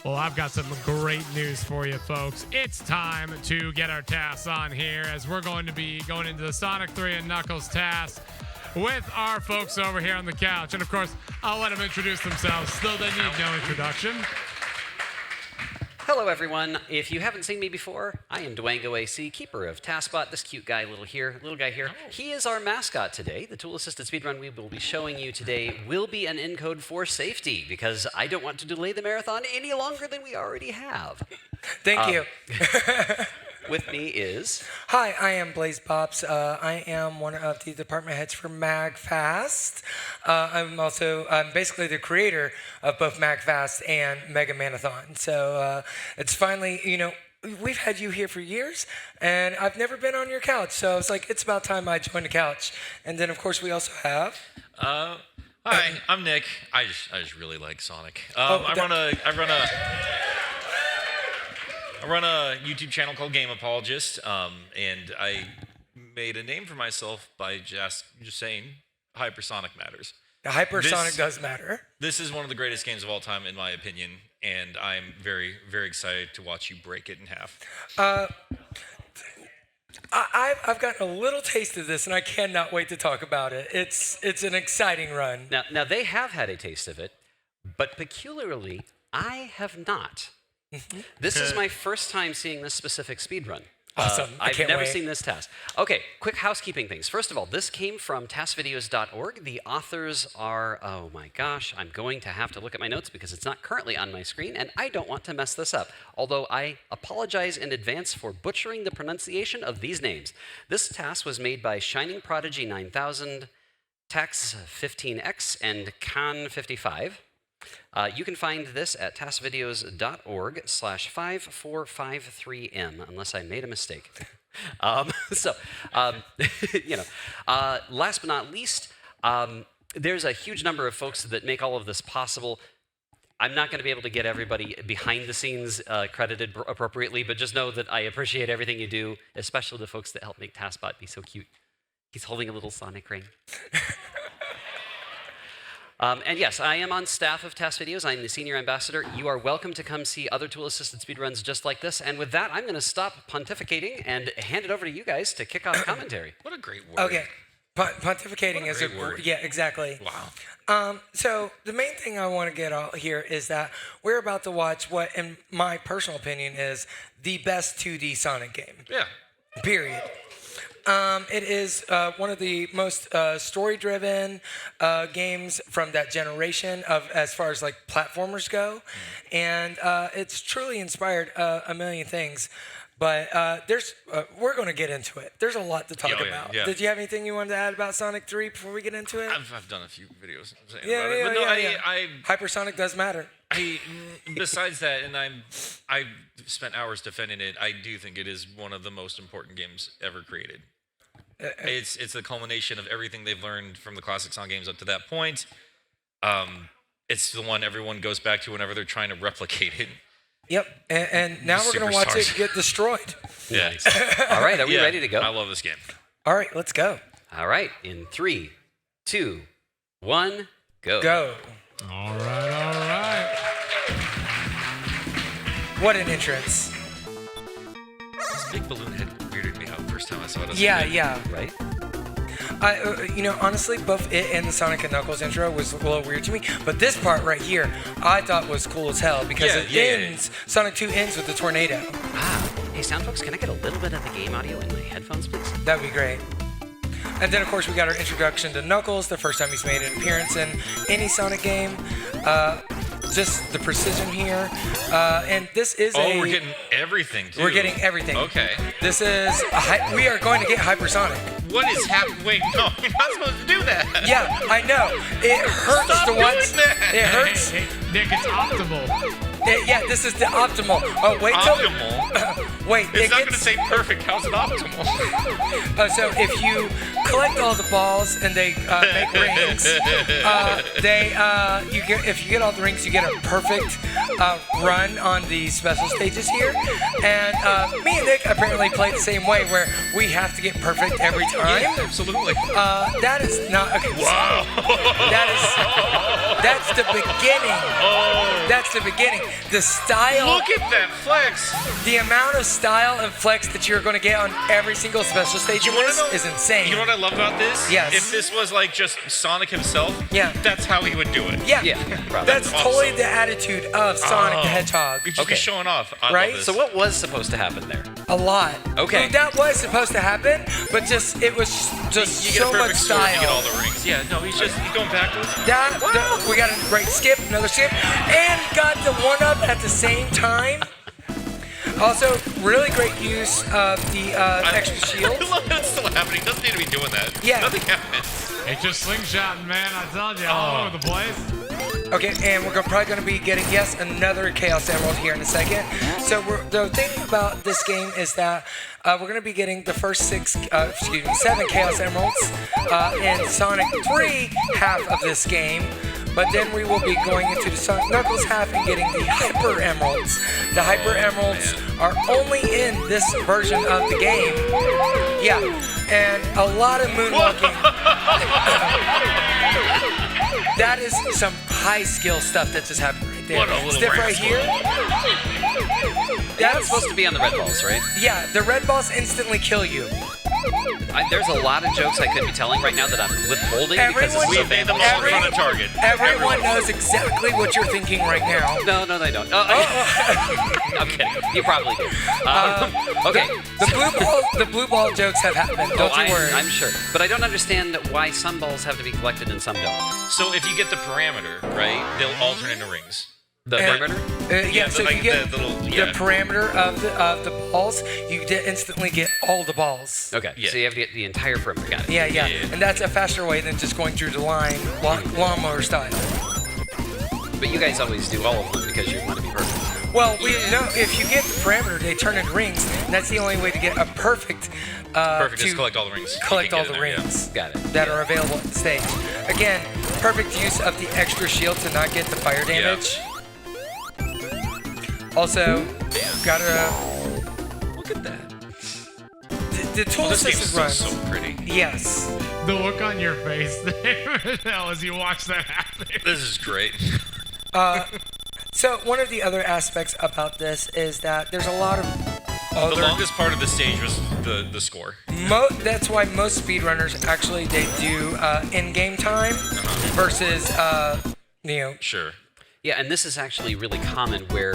Well, I've got some great news for you, folks. It's time to get our tasks on here as we're going to be going into the Sonic 3 and Knuckles task with our folks over here on the couch. And, of course, I'll let them introduce themselves, though they need no introduction. Hello, everyone. If you haven't seen me before, I am DwangoAC, keeper of TASBot, this cute guy little guy here. He is our mascot today. The tool-assisted speedrun we will be showing you today will be an encode for safety, because I don't want to delay the marathon any longer than we already have. Thank you. With me is... Hi, I am Blaze Pops. I am one of the department heads for magFAST. I'm basically the creator of both magFAST and Mega Manathon. So it's finally, we've had you here for years, and I've never been on your couch. So it's like, it's about time I joined the couch. And then, of course, we also have... Hi, I'm Nick. I just really like Sonic. I run a YouTube channel called Game Apologist, and I made a name for myself by just saying hypersonic matters. The hypersonic does matter. This is one of the greatest games of all time, in my opinion, and I'm very, very excited to watch you break it in half. I've gotten a little taste of this, and I cannot wait to talk about it. It's an exciting run. Now, they have had a taste of it, but peculiarly, I have not. This is my first time seeing this specific speedrun. Awesome. I've never seen this task. Okay, quick housekeeping things. First of all, this came from TASVideos.org. The authors are, oh my gosh, I'm going to have to look at my notes because it's not currently on my screen, and I don't want to mess this up. Although I apologize in advance for butchering the pronunciation of these names. This task was made by Shining Prodigy 9000, Tax 15X, and Khan55. You can find this at tasvideos.org/5453M, unless I made a mistake. Last but not least, there's a huge number of folks that make all of this possible. I'm not going to be able to get everybody behind the scenes credited appropriately, but just know that I appreciate everything you do, especially the folks that help make TASBot be so cute. He's holding a little Sonic ring. And yes, I am on staff of TAS Videos. I'm the senior ambassador. You are welcome to come see other tool-assisted speedruns just like this. And with that, I'm going to stop pontificating and hand it over to you guys to kick off commentary. What a great word. Okay. Pontificating is a great word. Yeah, exactly. Wow. So the main thing I want to get out here is that we're about to watch what, in my personal opinion, is the best 2D Sonic game. Yeah. Period. It is one of the most story-driven games from that generation of as far as like platformers go, and it's truly inspired a million things. But we're going to get into it. There's a lot to talk about. Yeah. Did you have anything you wanted to add about Sonic 3 before we get into it? I've done a few videos saying about it. But no, Hypersonic does matter. Besides that, and I've spent hours defending it, I do think it is one of the most important games ever created. It's the culmination of everything they've learned from the classic Sonic games up to that point. It's the one everyone goes back to whenever they're trying to replicate it. Yep, and now we're going to watch it get destroyed. Yeah. All right, are we ready to go? I love this game. All right, let's go. All right, in 3, 2, 1, go. Go. All right. What an entrance. This big balloon head weirded me out first time I saw it. Yeah. Right? Honestly, both it and the Sonic and Knuckles intro was a little weird to me, but this part right here, I thought was cool as hell because Sonic 2 ends with the tornado. Hey, sound folks, can I get a little bit of the game audio in my headphones, please? That'd be great. And then, of course, we got our introduction to Knuckles, the first time he's made an appearance in any Sonic game. Just the precision here. And this is we're getting everything, too. We're getting everything. Okay. This is we are going to get hypersonic. What is happening? Wait, no, you're not supposed to do that. Yeah, I know. It hurts Stop to watch. doing that. It hurts. Hey, Nick, it's optimal. This is the optimal. Oh, wait till... Optimal? Wait. It's not going to say perfect. How's it optimal? So if you collect all the balls and they make rings, if you get all the rings, you get a perfect run on the special stages here. And me and Nick apparently play the same way, where we have to get perfect every time. Yeah, absolutely. That is not okay. Wow. That's the beginning. That's the beginning. The style. Look at that flex. The amount of style and flex that you're going to get on every single special stage in this is insane. You know what I love about this? Yes. If this was like just Sonic himself, Yeah. that's how he would do it. Yeah. Probably. That's awesome. totally the attitude of Sonic the Hedgehog. He'd just Okay. be showing off. I Right? love this. So what was supposed to happen there? A lot. Okay. That was supposed to happen, but it was just you get so a much perfect sword, style. you get all the rings. Yeah, no, he's going backwards. We got a great skip, another skip, and got the one-up at the same time. Also, really great use of the extra shield. I love that it's still happening. He doesn't need to be doing that. Yeah. Nothing happens. It's just slingshotting, man. I told you, all over the place. Okay, and we're probably going to be getting, yes, another Chaos Emerald here in a second. So the thing about this game is that we're going to be getting the first 7 Chaos Emeralds in Sonic 3 half of this game. But then we will be going into the Sonic Knuckles half and getting the Hyper Emeralds. The Hyper Emeralds are only in this version of the game. Yeah, and a lot of moonwalking. That is some high skill stuff that just happened right there. What a little Step right rascal. here. That's That's supposed to be on the red balls, right? yeah. The red balls instantly kill you. There's a lot of jokes I could be telling right now that I'm withholding because Everyone- it's so We made them all in front of Target. Everyone knows exactly what you're thinking right now. No, they don't. I'm kidding. You probably do. Okay. The blue ball jokes have happened. Don't you worry. I'm sure. But I don't understand why some balls have to be collected and some don't. So if you get the parameter, right, they'll alternate into rings. The And- perimeter? yeah, so if you get the little, the parameter of the balls, you instantly get all the balls. Okay. Yeah. So you have to get the entire perimeter. Got it. Yeah. And that's a faster way than just going through the line, lawnmower style. But you guys always do all of them because you want to be perfect. Well, we know if you get the parameter, they turn into rings. And that's the only way to get a perfect. Perfect, to just collect all the rings. collect You all can the get in there, yeah. rings Got it. that are available at the stage. Again, perfect use of the extra shield to not get the fire damage. Also, gotta. Look at that. The tool This game's assist so, runs. so pretty. Yes. The look on your face there, as you watch that happen. This is great. So one of the other aspects about this is that there's a lot of The other. longest part of the stage was the score. That's why most speedrunners actually they do in-game time versus Sure. Yeah, and this is actually really common where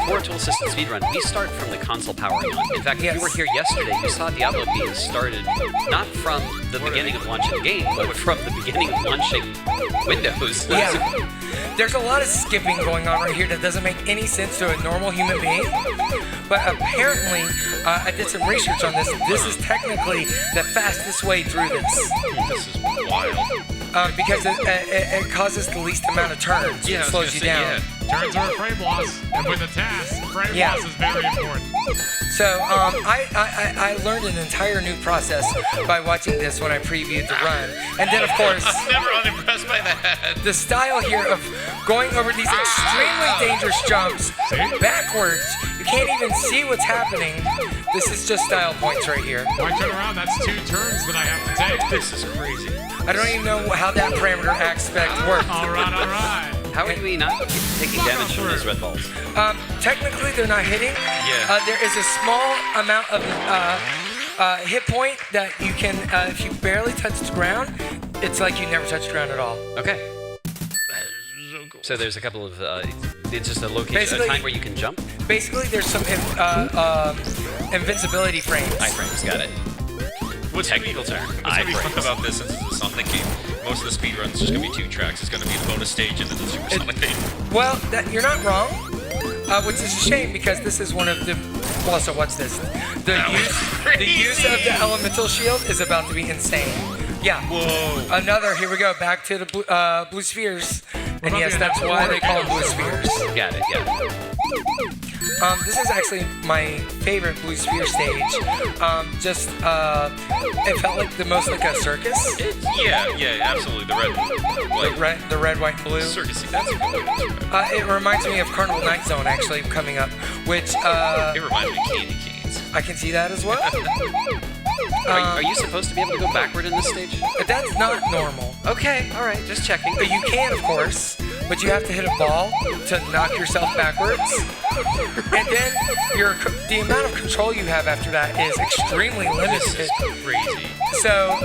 for a tool-assisted speedrun, we start from the console powering on. In fact, if you were here yesterday, you saw Diablo being started not from the beginning of launching the game, but from the beginning of launching Windows. Yeah. There's a lot of skipping going on right here that doesn't make any sense to a normal human being. But apparently, I did some research on this. This is technically the fastest way through this. This is wild. Because it causes the least amount of turns. Yeah, I It was slows gonna you say, down. yeah. Turns are a frame loss, and with the task, frame Yeah. loss is very important. So I learned an entire new process by watching this when I previewed the run. And then, of course, I'm never unimpressed by that. the style here of going over these extremely dangerous jumps backwards. You can't even see what's happening. This is just style points right here. Why turn around? That's 2 turns that I have to take. This is crazy. I don't even know how that parameter aspect works. All right. How are we not taking damage from those red balls? Technically, they're not hitting. Yeah. There is a small amount of hit point that you can, if you barely touch the ground, it's like you never touched the ground at all. Okay. That is so cool. So there's a couple of, it's just a location, Basically- a time where you can jump. Basically, there's some invincibility frames. Iframes, got it. What's technical term? What's gonna be fun about this since it's a Sonic game? Most of the speedruns just gonna be 2 tracks. It's gonna be the bonus stage and then the Super Sonic theme. Well, you're not wrong, which is a shame because this is one of the. Well, so what's this? The use of the elemental shield is about to be insane. Yeah. Whoa. Another. Here we go. Back to the blue spheres. And about yes, the that's why they call them blue spheres. Got it, yeah. This is actually my favorite blue sphere stage. It felt like the most like a circus. Yeah, absolutely. The red, white, and blue. Circusy. That's a good way to describe It reminds me of Carnival Night Zone actually coming up, which it. It reminds me of Candy Canes. I can see that as well. Are you supposed to be able to go backward in this stage? But that's not normal. Okay, all right, just checking. You can, of course, but you have to hit a ball to knock yourself backwards. And then the amount of control you have after that is extremely limited. This is crazy. So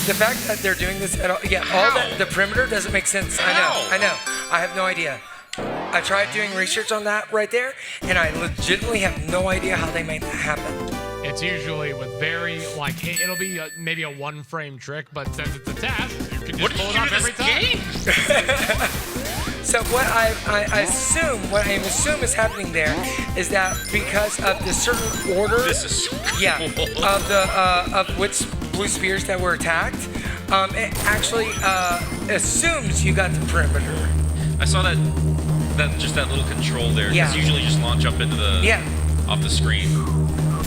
the fact that they're doing this at all, all that, the perimeter doesn't make sense. How? I know. I have no idea. I tried doing research on that right there, and I legitimately have no idea how they made that happen. It's usually with very, like, it'll be maybe a one-frame trick, but since it's a task, you can just pull it off every time. So what I assume is happening there is that because of the certain order, This is so cool. of which blue spheres that were attacked, it actually assumes you got the perimeter. I saw that little control there. Yeah. It's usually just launch up into the off the screen.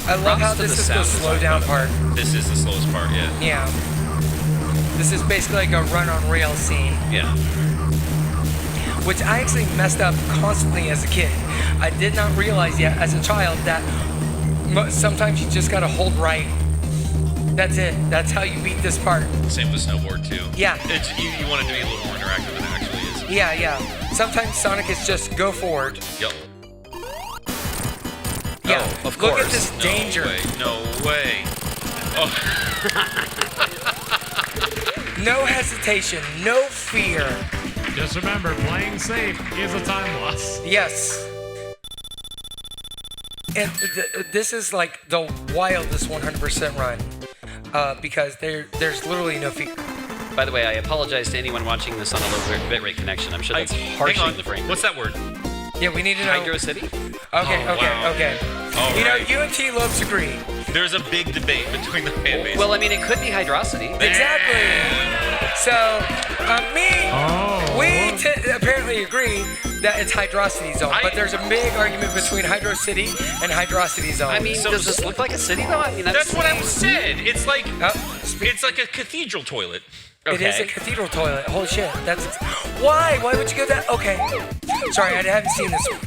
I love how Props to this the is the sound slow design. down part. This is the slowest part, yeah. Yeah. This is basically like a run on rail scene, Yeah. which I actually messed up constantly as a kid. I did not realize yet as a child that sometimes you just gotta hold right. That's it. That's how you beat this part. Same with snowboard too. Yeah. You want it to be a little more interactive than it actually is. Yeah. Sometimes Sonic is just go forward. Yep. Yeah. Oh, of Look at course. this danger. No way. Oh. No hesitation. No fear. Just remember, playing safe is a time loss. Yes. And this is like the wildest 100% run because there's literally no fear. By the way, I apologize to anyone watching this on a low bitrate connection. I'm sure that's Hang harshing on. the frame rate. What's that word? Yeah, we need to know. Hydro City? Okay. Oh, wow. Okay. All You know, right. you and T Lopes agree. There's a big debate between the fan bases. Well, I mean, it could be Hydrocity. Exactly. So, we apparently agree that it's Hydrocity Zone, but there's a big argument between Hydro City and Hydrocity Zone. I mean, So- does this look like a city, though? I mean, that's what I said. It's like speak- it's like a cathedral toilet. It is a cathedral toilet. Holy shit. That's why? Why would you go that? Okay. Sorry, I haven't seen this one.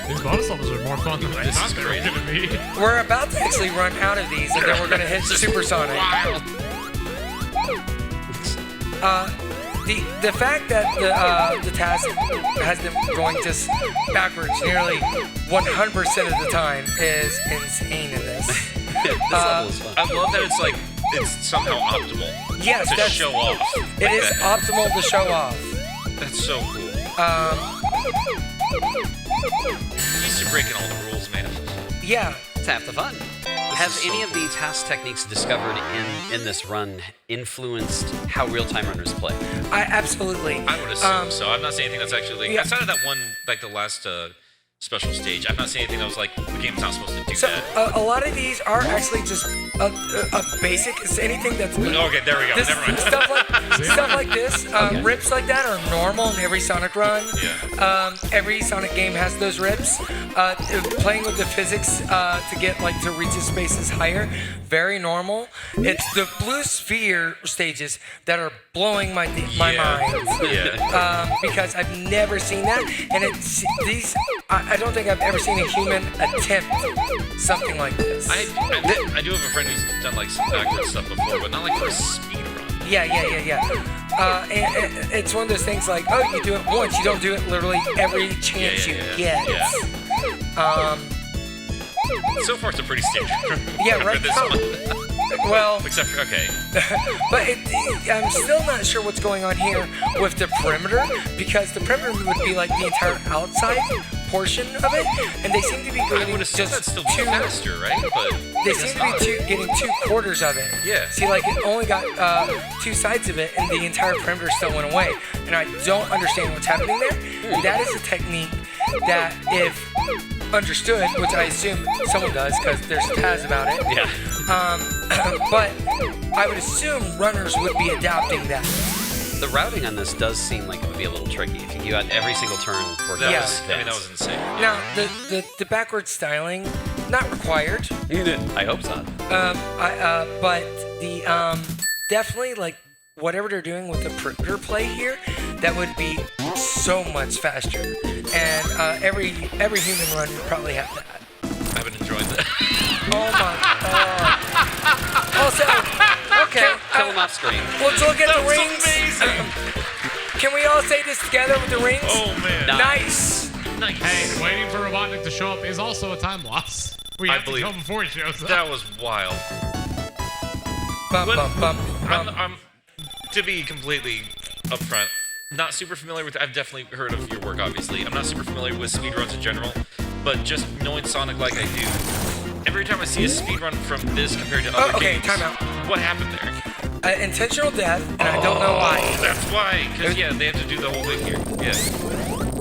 These bonus levels are more fun than I This thought is they were great. going to be. We're about to actually run out of these, and then we're going to hit Supersonic. Wild. The fact that the task has them going just backwards nearly 100% of the time is insane in this. This level is fun. I love that it's somehow optimal. Yes, to that's show off. It is optimal to show off. That's so cool. He's breaking all the rules, man. Yeah. It's half the fun. Have any of the task techniques discovered in this run influenced how real-time runners play? Absolutely. I would assume so. I've not seen anything that's actually Yeah. outside of that one, like the last special stage. I've not seen anything that was like the game's not supposed to do So that. a lot of these are actually just a basic. It's anything that's Okay, there we go. this, Never mind. stuff like this. Rips like that are normal in every Sonic run. Yeah. Every Sonic game has those rips. Playing with the physics to get to reach the spaces higher, very normal. It's the blue sphere stages that are blowing my mind. Yeah. Because I've never seen that, and it's these. I don't think I've ever seen a human attempt something like this. I do have a friend who's done like some backward stuff before, but not like for a speed run. Yeah. And it's one of those things like, oh, you do it once, you don't do it literally every chance you get. Yeah. So far, it's a pretty standard run. Yeah, for right. this Oh. one. Well, Except for okay. but I'm still not sure what's going on here with the perimeter, because the perimeter would be like the entire outside portion of it, and they seem to be I getting would assume just that's still be faster, right? But They it's seem to be not. getting 2/4 of it. Yeah. See, like it only got 2 sides of it, and the entire perimeter still went away. And I don't understand what's happening there. That is a technique that, if understood, which I assume someone does, because there's tabs about it. Yeah. But I would assume runners would be adapting that. The routing on this does seem like it would be a little tricky. If you had every single turn worked out Yeah. in That was insane. Now, the backward styling, not required. I hope so. But the definitely like whatever they're doing with the perimeter play here, that would be so much faster. And every human run would probably have that. I haven't enjoyed that. Oh my god. Also, Okay, kill him off screen. let's look at the was rings. amazing. Can we all say this together with the rings? Oh man. Nice. Nice. Hey, waiting for Robotnik to show up is also a time loss. We have to go before he shows up. That was wild. Bum, But bum, bum, bum. I'm, to be completely upfront, not super familiar with. I've definitely heard of your work, obviously. I'm not super familiar with speedruns in general, but just knowing Sonic like I do, every time I see a speedrun from this compared to other games, time out. what happened there? Intentional death, and I don't know why. That's why, because yeah, they have to do the whole thing here. Yeah.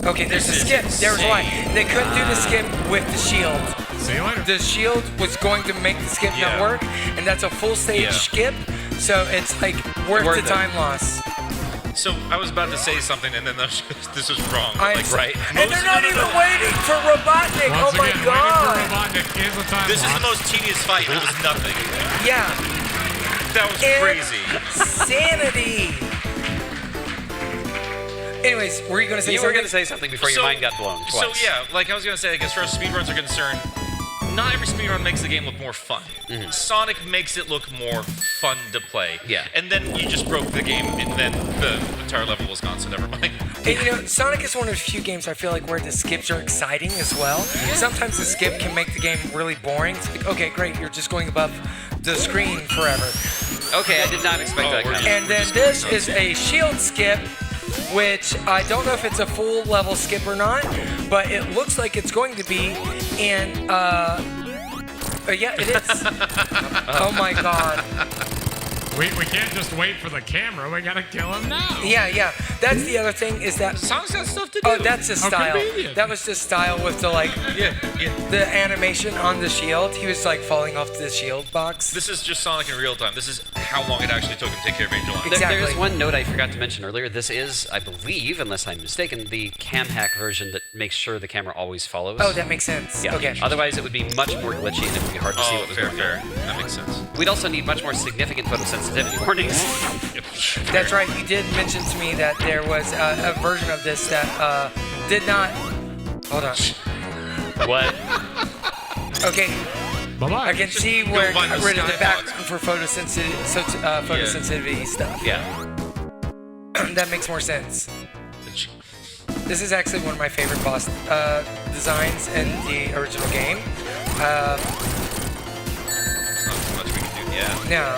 Okay, there's a This is skip. There's why. insane. They couldn't do the skip with the shield. See you later. The shield was going to make the skip not Yeah. work, and that's a full stage Yeah. skip, so it's like worth Worth the it. time loss. So I was about to say something, and then this was wrong. I'm Like, right? And they're not even waiting for Robotnik. Once Oh my again, god. waiting for Robotnik is a time This is loss. the most tedious fight. It was nothing. Yeah. That was crazy. Insanity. Anyways, were you going to say You were something? going to say something before your mind got blown twice. So yeah, like I was gonna say, like as far as speedruns are concerned, not every speedrun makes the game look more fun. Sonic makes it look more fun to play. Yeah. And then you just broke the game, and then the entire level was gone. So never mind. And you know, Sonic is one of the few games I feel like where the skips are exciting as well. Sometimes the skip can make the game really boring. It's like, okay, great, you're just going above the screen forever. Okay, I did not expect that. we're Kind And then this is a shield skip, which I don't know if it's a full level skip or not, but it looks like it's going to be. And yeah, it is. Oh my god. We can't just wait for the camera. We gotta kill him now. Yeah. That's the other thing is that. Sonic's got stuff to do. Oh, that's his How style. convenient. That was his style with the like yeah. the animation on the shield. He was like falling off the shield box. This is just Sonic in real time. This is how long it actually took him to take care of Angel Island. Exactly. There is one note I forgot to mention earlier. This is, I believe, unless I'm mistaken, the cam hack version that makes sure the camera always follows. Oh, that makes sense. Yeah. Okay. Otherwise, it would be much more glitchy and it would be hard to see Oh, what was fair. going on. That makes sense. We'd also need much more significant photosensitivity warnings. That's right. You did mention to me that there was a version of this that did not. Hold on. What? Okay, Bye-bye. I can see where it find got the rid of the skybox. background for photosensitivity stuff. Yeah. That makes more sense. This is actually one of my favorite boss designs in the original game. There's not too much we can do. Yeah. No.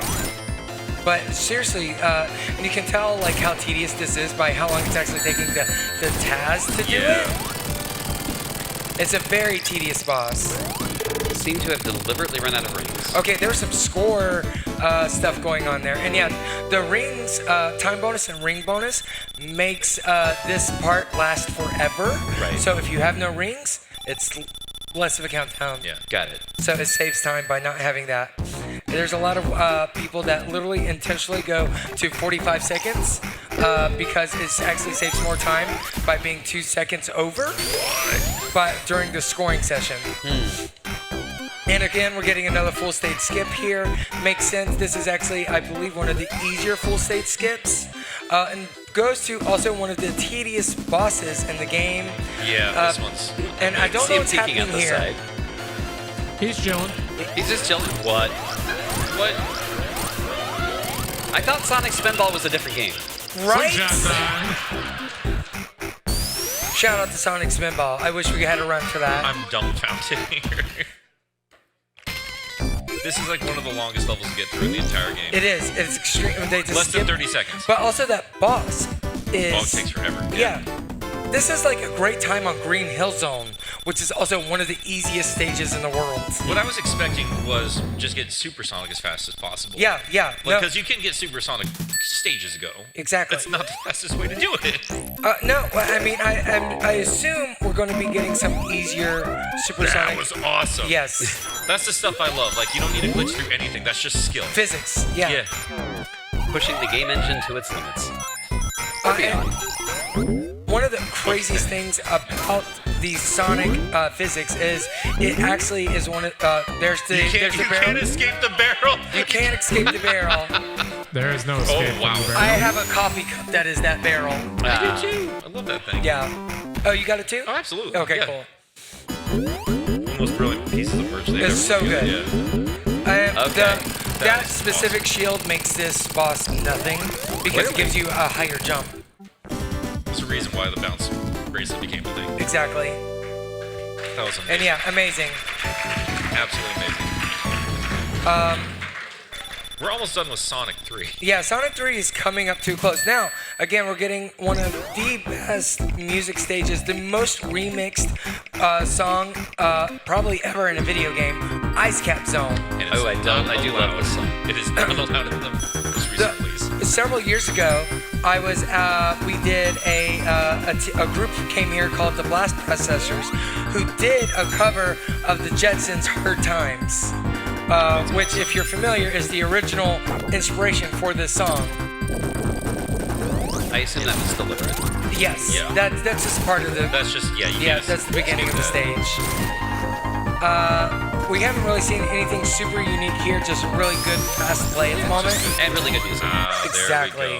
But seriously, and you can tell like how tedious this is by how long it's actually taking the TAS to do Yeah. it. It's a very tedious boss. Seem to have deliberately run out of rings. Okay, there's some score stuff going on there. And yeah, the rings, time bonus and ring bonus makes this part last forever. Right. So if you have no rings, it's less of a countdown. Yeah. Got it. So it saves time by not having that. There's a lot of people that literally intentionally go to 45 seconds because it actually saves more time by being 2 seconds over but during the scoring session. And again, we're getting another full stage skip here. Makes sense. This is actually, I believe, one of the easier full stage skips. And goes to also one of the tedious bosses in the game. Yeah. This one's. And I don't See know him what's peeking happening at the here. side. He's chilling. He's just chilling. What? What? I thought Sonic Spinball was a different game. Right? Sunshine time. Shout out to Sonic Spinball. I wish we had a run for that. I'm dumbfounded here. This is like one of the longest levels to get through in the entire game. It is. It's extreme. They just Less than skip- 30 seconds. But also that boss is. Oh, it takes forever. Yeah. This is like a great time on Green Hill Zone, which is also one of the easiest stages in the world. What I was expecting was just get supersonic as fast as possible. Yeah. No, Because you can get supersonic stages ago. exactly. That's not the fastest way to do it. No, I mean, I assume we're going to be getting some easier supersonic. That was awesome. Yes. That's the stuff I love. Like, you don't need to glitch through anything. That's just skill. Physics. Yeah. Yeah. Pushing the game engine to its limits. And one of the craziest things about the Sonic physics is it actually is one of there's the You there's the barrel. can't escape the barrel. You can't escape the barrel. There is no escape. Oh, wow. From the I barrel. have a coffee cup that is that barrel. Ah. I love that thing. Yeah. Oh, you got it too? Oh, absolutely. Okay, Yeah. cool. One of the most brilliant pieces of merch they've It's ever so good. Yeah. Okay. That is specific shield makes this boss nothing because it gives you a higher jump. reason why the bounce bracelet became a thing. Exactly. That was amazing. And yeah, amazing. Absolutely amazing. We're almost done with Sonic 3. Yeah, Sonic 3 is coming up too close. Now, again, we're getting one of the best music stages, the most remixed song probably ever in a video game, Ice Cap Zone. Oh, I do love this song. It is not allowed in the most recent release. Several years ago, I was we did a group who came here called the Blast Processors, who did a cover of the Jetsons' Hard Times. Which, if you're familiar, is the original inspiration for this song. I assume that was deliberate. Yes, Yeah. that's just part of the. That's just, you Yeah, just that's the beginning of the skip stage. We haven't really seen anything super unique here, just really good fast play at the moment. And really good music. Exactly.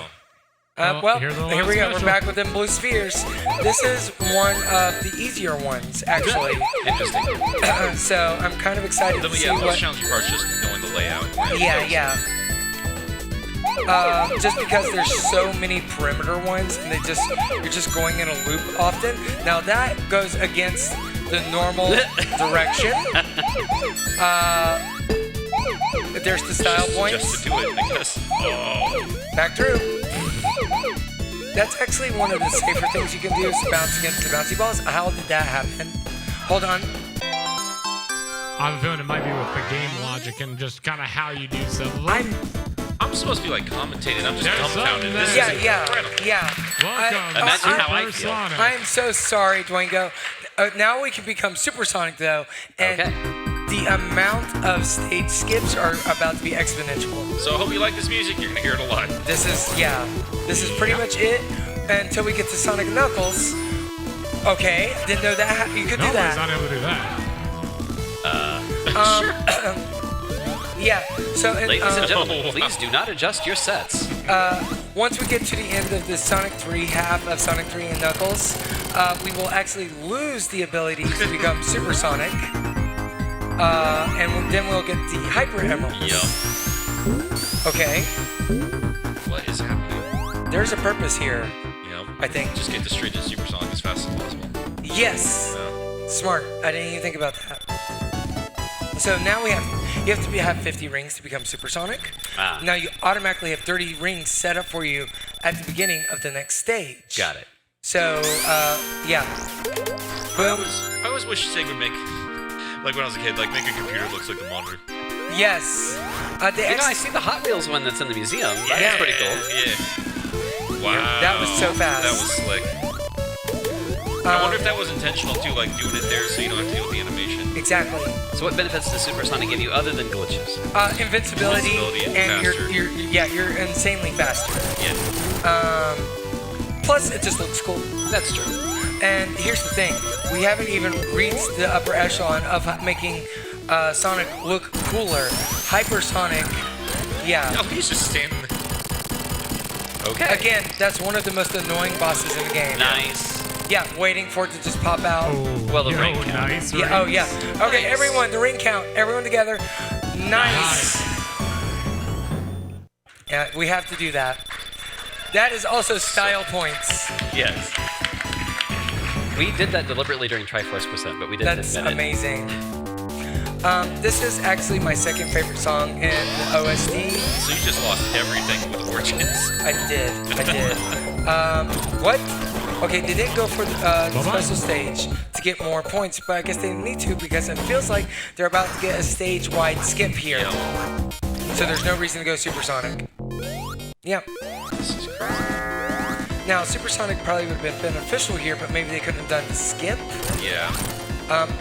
There we go. Well, here's the here we go. last We're special. back with them blue spheres. This is one of the easier ones, actually. Interesting. So I'm kind of excited to see The most what. challenging part is just knowing the layout. Yeah. Just because there's so many perimeter ones, and you're just going in a loop often. Now that goes against the normal direction. There's the style points. Just to do it, I guess. Oh. Back through. That's actually one of the safer things you can do is bounce against the bouncy balls. How did that happen? Hold on. I have a feeling it might be with the game logic and just kind of how you do stuff. I'm supposed to be like commentating. I'm just There's dumbfounded. something This there. is Yeah. incredible. Welcome. Imagine how I Super feel. Sonic. I am so sorry, Dwango. Now we can become supersonic though, and Okay. the amount of stage skips are about to be exponential. So I hope you like this music. You're gonna hear it a lot. This is pretty much it until we get to Sonic Knuckles. Okay, didn't know that you could do Nobody's that. not able to do that. Yeah. So Ladies and gentlemen, please do not adjust your sets. once we get to the end of the Sonic 3 half of Sonic 3 and Knuckles, we will actually lose the ability to become supersonic. And then we'll get the Hyper Emeralds. Yup. Okay. What is happening? There's a purpose here, Yep. I think. Just get the street to supersonic as fast as possible. Yes. Yeah. Smart. I didn't even think about that. So now you have to have 50 rings to become supersonic. Now you automatically have 30 rings set up for you at the beginning of the next stage. Got it. So, yeah. Boom. I always wish Sega would make, like when I was a kid, like make a computer that looks like the monitor. Yes. I see the Hot Wheels one that's in the museum. That's pretty cool. Yeah. Wow. That was so fast. That was slick. I wonder if that was intentional too, like doing it there so you don't have to deal with the animation. Exactly. So what benefits does Supersonic give you other than glitches? Invincibility and you're insanely faster. Yeah. Plus, it just looks cool. That's true. And here's the thing: we haven't even reached the upper echelon of making Sonic look cooler. Hypersonic, yeah. Oh, he's just standing there. Okay. Again, that's one of the most annoying bosses in the game. Nice. Yeah, waiting for it to just pop out. Well, the Yo, ring count. nice Yeah. Oh, yeah. rings. Okay, Nice. everyone, the ring count. Everyone together. Nice. Yeah, we have to do that. That is also style points. Yes. We did that deliberately during Triforce Percent, but we didn't That's admit it. amazing. This is actually my second favorite song in the OST. So you just lost everything with Origins. I did. What? Okay, they didn't go for the special stage to get more points, but I guess they didn't need to because it feels like they're about to get a stage-wide skip here. Yeah. So there's no reason to go supersonic. Yeah. This is crazy. Now, supersonic probably would have been beneficial here, but maybe they couldn't have done the skip. Yeah.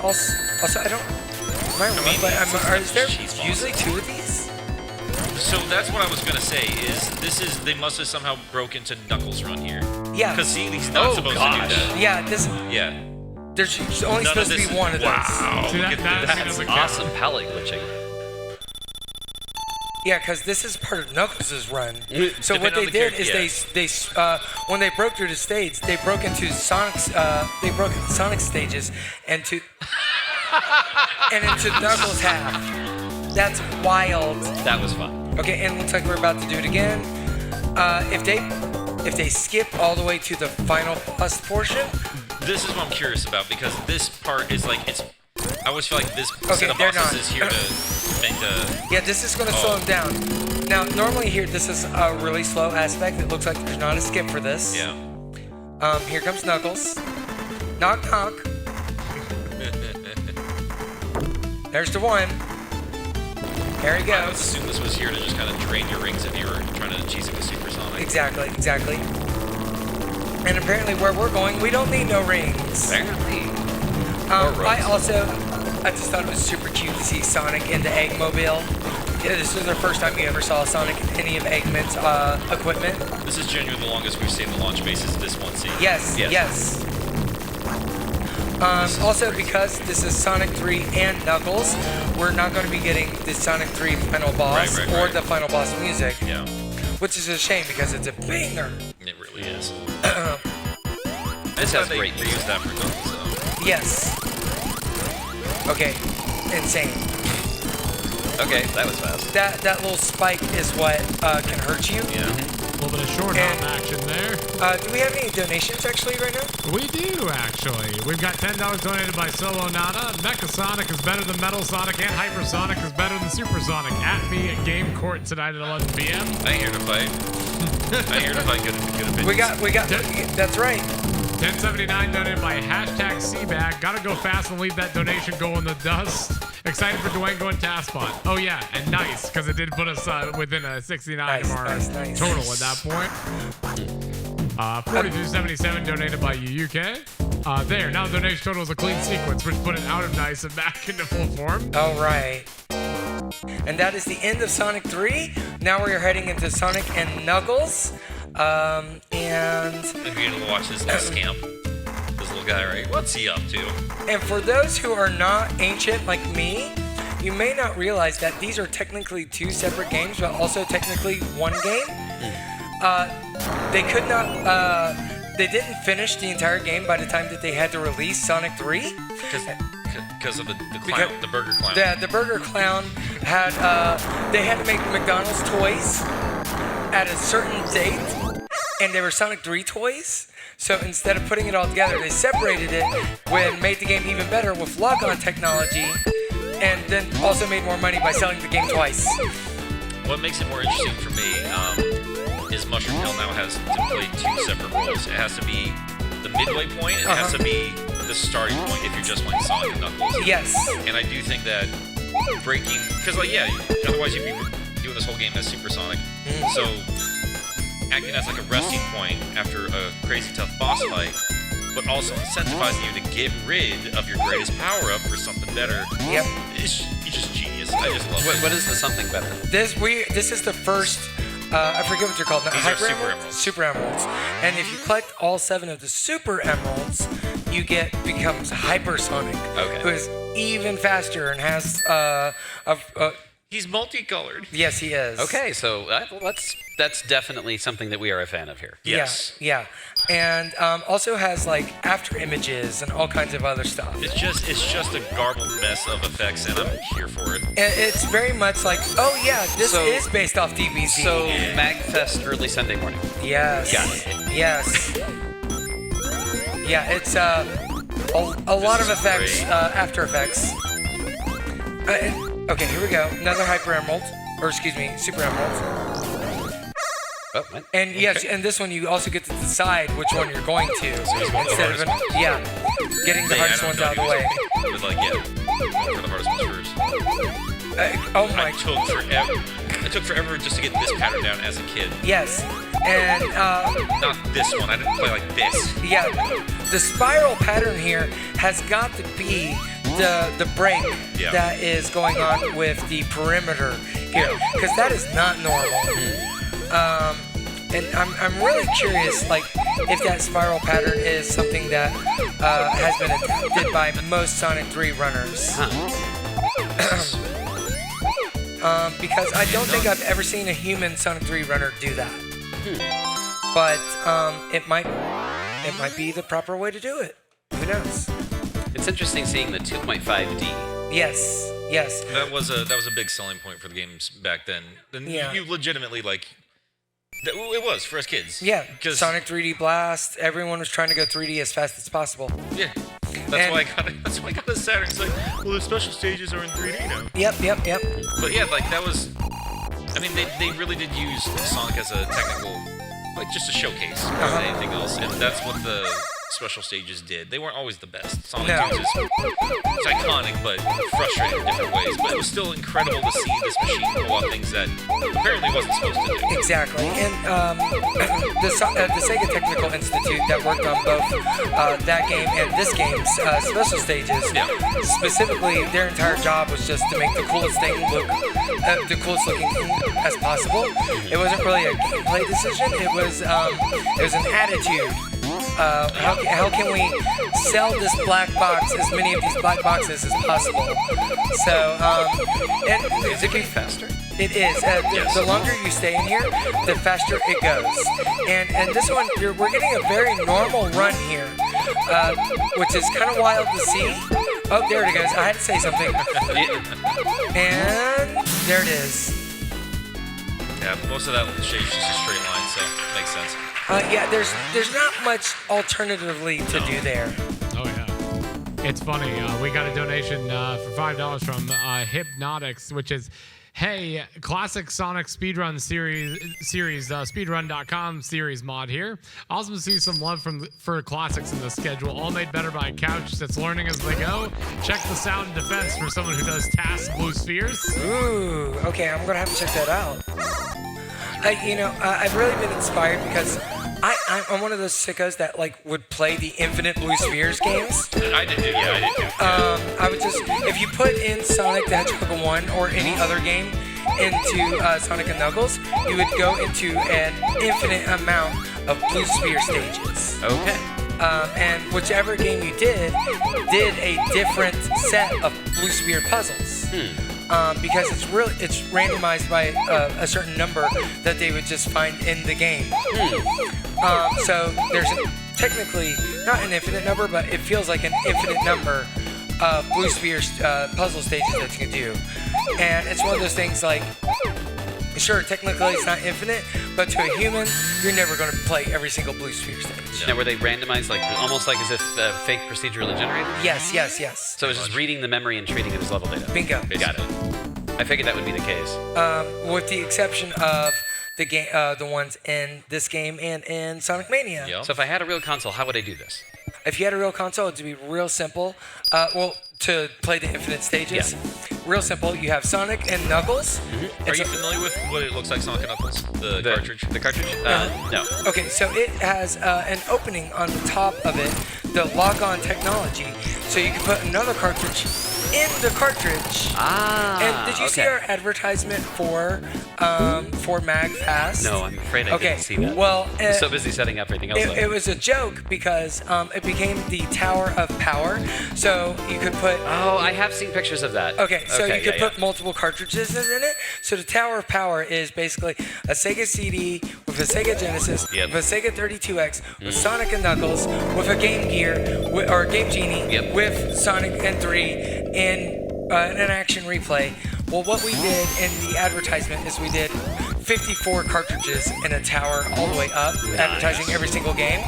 Also, I don't. Am I wrong? But is there cheese balls. usually two of these? So that's what I was gonna say. They must have somehow broke into Knuckles' run here. Yeah. Because see, he's not supposed to do that. Yeah. Yeah. There's only None of supposed to be this- one of those. Wow. See, look at that that. doesn't count. Awesome palette glitching. Yeah, because this is part of Knuckles' run. So Depending what on they the did character, is they when they broke through the stage, they broke into Sonic's Sonic stages and into Knuckles' half. That's wild. That was fun. Okay, and it looks like we're about to do it again. If they if they skip all the way to the final boss portion. This is what I'm curious about because this part is like it's. I always feel like this Okay, set of they're bosses not. is here to make the. Yeah, this is going to slow them down. Now, normally here, this is a really slow aspect. It looks like there's not a skip for this. Yeah. Here comes Knuckles. Knock, knock. There's the one. There he I would goes. assume this was here to just kind of drain your rings if you were trying to cheese it with supersonic. Exactly, exactly. And apparently where we're going, we don't need no rings. Apparently. I just thought it was super cute to see Sonic in the Eggmobile. Yeah, this was the first time you ever saw Sonic in any of Eggman's equipment. This is genuinely the longest we've seen the launch base is this one scene. Yes, yes. Also, because this is Sonic 3 and Knuckles, we're not going to be getting the Sonic 3 final boss or the final boss music. Yeah. Which is a shame because it's a banger. It really is. This has great They use that for Knuckles, though. Yes. Okay. Insane. Okay, that was fast. That little spike is what can hurt you. Yeah. A little bit of short hop action there. Do we have any donations actually right now? We do, actually. We've got $10 donated by Solo Nada. Mechasonic is better than Metal Sonic, and Hypersonic is better than Supersonic. At me at Game Court tonight at 11 p.m. I ain't here to fight. I ain't here to fight good opinions. We got. That's right. 1079 donated by hashtag CBAG. Gotta go fast and leave that donation go in the dust. Excited for Dwango and TASBot. Oh yeah, and nice, because it did put us within a 69 Nice, of our nice. total at that point. 4277 donated by UK. There, now the donation total is a clean sequence, which put it out of nice and back into full form. All right. And that is the end of Sonic 3. Now we are heading into Sonic and Knuckles. And I'm beginning to watch this little scamp. This little guy, right? What's he up to? And for those who are not ancient like me, you may not realize that these are technically two separate games, but also technically one game. They could not. They didn't finish the entire game by the time that they had to release Sonic 3. Because of the clown, the burger clown. The burger clown had. They had to make McDonald's toys at a certain date, and they were Sonic 3 toys. So instead of putting it all together, they separated it and made the game even better with lock-on technology, and then also made more money by selling the game twice. What makes it more interesting for me is Mushroom Hill now has to play two separate roles. It has to be the midway point, and it has to be the starting point if you're just playing Sonic and Knuckles. Yes. And I do think that breaking, because like otherwise you'd be doing this whole game as Supersonic. So acting as like a resting point after a crazy tough boss fight, but also incentivizing you to get rid of your greatest power-up for something better. Yep. It's just genius. I just love it. What is the something better? This is the first. I forget what they're called. These are Hyper Super Emeralds? Emeralds. Super Emeralds. And if you collect all 7 of the Super Emeralds, you becomes Hypersonic, Okay. who is even faster and has He's multicolored. yes, he is. Okay, so that's definitely something that we are a fan of here. Yes. Yeah. And also has like after images and all kinds of other stuff. It's just a garbled mess of effects, and I'm here for it. And it's very much like, oh yeah, this So- is based off DBZ. So MAGFest early Sunday morning. yes. Got it. Yes. Yeah, it's a lot of is effects, great. After Effects. Okay, here we go. Another Hyper Emerald, or excuse me, Super Emerald. Oh, what? And yes, and this one you also get to decide which one you're going to he's going for the instead of hardest ones. getting the Yeah, hardest I ones don't out of know, the way. But like, yeah, going for the hardest ones first. Oh I my, took forever. It took forever just to get this pattern down as a kid. yes, and Not this one. I didn't play like this. yeah, the spiral pattern here has got to be the break Yeah. that is going on with the perimeter here, because that is not normal. And I'm really curious, like, if that spiral pattern is something that has been adapted by most Sonic 3 runners. Because I don't think I've ever seen a human Sonic 3 runner do that. But it might be the proper way to do it. Who knows? It's interesting seeing the 2.5D. Yes. That was a big selling point for the games back then. And Yeah. you legitimately like It was for us kids. Yeah, 'Cause- Sonic 3D Blast. Everyone was trying to go 3D as fast as possible. Yeah. That's why I got it. That's why I got the Saturn. It's like, well, the special stages are in 3D now. Yep. But yeah, like that was. I mean, they really did use Sonic as a technical, like just a showcase more than anything else, and that's what the special stages did. They weren't always the best. Sonic 2 is it's iconic, but frustrating in different ways. But it was still incredible to see this machine pull off things that apparently wasn't supposed to do. Exactly. And the Sega Technical Institute that worked on both that game and this game's special stages, specifically, their entire job was just to make the coolest thing look, the coolest looking thing as possible. It wasn't really a gameplay decision. It was an attitude. How can we sell this black box, as many of these black boxes as possible? So, and Is it getting faster? it is. The longer you stay in here, the faster it goes. And this one, we're getting a very normal run here, which is kind of wild to see. Oh, there it goes. I had to say something. And there it is. Yeah, most of that stage is just a straight line, so it makes sense. Yeah, there's not much alternatively to do there. Oh yeah, it's funny. We got a donation for $5 from Hypnotics, which is, hey, classic Sonic speedrun series speedrun.com series mod here. Awesome to see some love for classics in the schedule, all made better by a couch that's learning as they go. Check the sound and defense for someone who does TASBot Blue Spheres. Ooh, okay, I'm gonna have to check that out. I've really been inspired because I'm one of those sickos that would play the Infinite Blue Spheres games. I did too. I would just, if you put in Sonic the Hedgehog 1 or any other game into Sonic and Knuckles, you would go into an infinite amount of Blue Sphere stages. Okay. And whichever game you did a different set of Blue Sphere puzzles. Because it's randomized by a certain number that they would just find in the game. So there's technically not an infinite number, but it feels like an infinite number of Blue Sphere puzzle stages that you can do. And it's one of those things like, sure, technically it's not infinite, but to a human, you're never going to play every single Blue Sphere stage. Now, were they randomized, almost like as if fake procedurally generated? Yes. So it was just reading the memory and treating it as level data. Bingo. Got it. I figured that would be the case. With the exception of the game, the ones in this game and in Sonic Mania. Yep. So if I had a real console, how would I do this? If you had a real console, it'd be real simple. To play the infinite stages, real simple. You have Sonic and Knuckles. Are you familiar with what it looks like, Sonic and Knuckles? The cartridge? The cartridge? No. Okay, so it has an opening on the top of it, the lock-on technology. So you can put another cartridge in the cartridge. And did you see our advertisement for magFAST? No, I'm afraid I didn't see that. Well, I'm so busy setting up everything else. it was a joke because it became the Tower of Power. So you could put. Oh, I have seen pictures of that. Okay, so you could put multiple cartridges in it. So the Tower of Power is basically a Sega CD with a Sega Genesis, with a Sega 32X, with Sonic and Knuckles, with a Game Gear, or Game Genie, with Sonic and 3 in an action replay. Well, what we did in the advertisement is we did 54 cartridges in a tower all the way up, advertising every single game.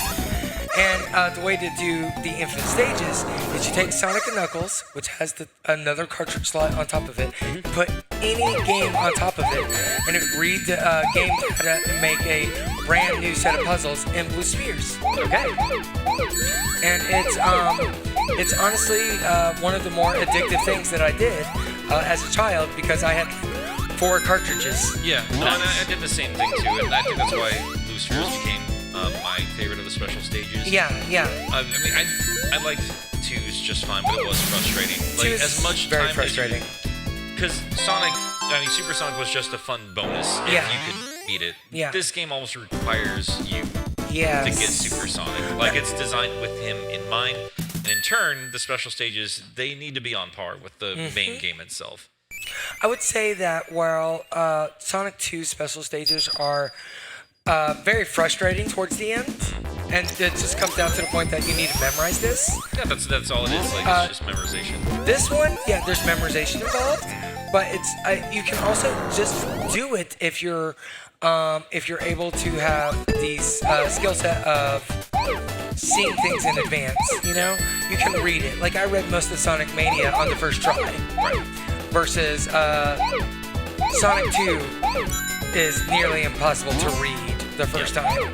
And the way to do the infinite stages is you take Sonic and Knuckles, which has another cartridge slot on top of it, put any game on top of it, and it read the game data and make a brand new set of puzzles in Blue Spheres. Okay. And it's honestly one of the more addictive things that I did as a child because I had 4 cartridges. Yeah, no, and I did the same thing too, and I think that's why Blue Spheres became my favorite of the special stages. Yeah. I mean, I liked 2's just fine, but it was frustrating. Like, as much very time frustrating. Because Super Sonic was just a fun bonus if you could beat it. Yeah. This game almost requires you to get Super Sonic. Like, it's designed with him in mind. And in turn, the special stages, they need to be on par with the main game itself. I would say that while Sonic 2 special stages are very frustrating towards the end, and it just comes down to the point that you need to memorize this. Yeah, that's all it is. Like, it's just memorization. This one, there's memorization involved, but it's you can also just do it if you're if you're able to have these skill set of seeing things in advance, you know, you can read it. Like I read most of Sonic Mania on the first try, versus Sonic 2 is nearly impossible to read the first time.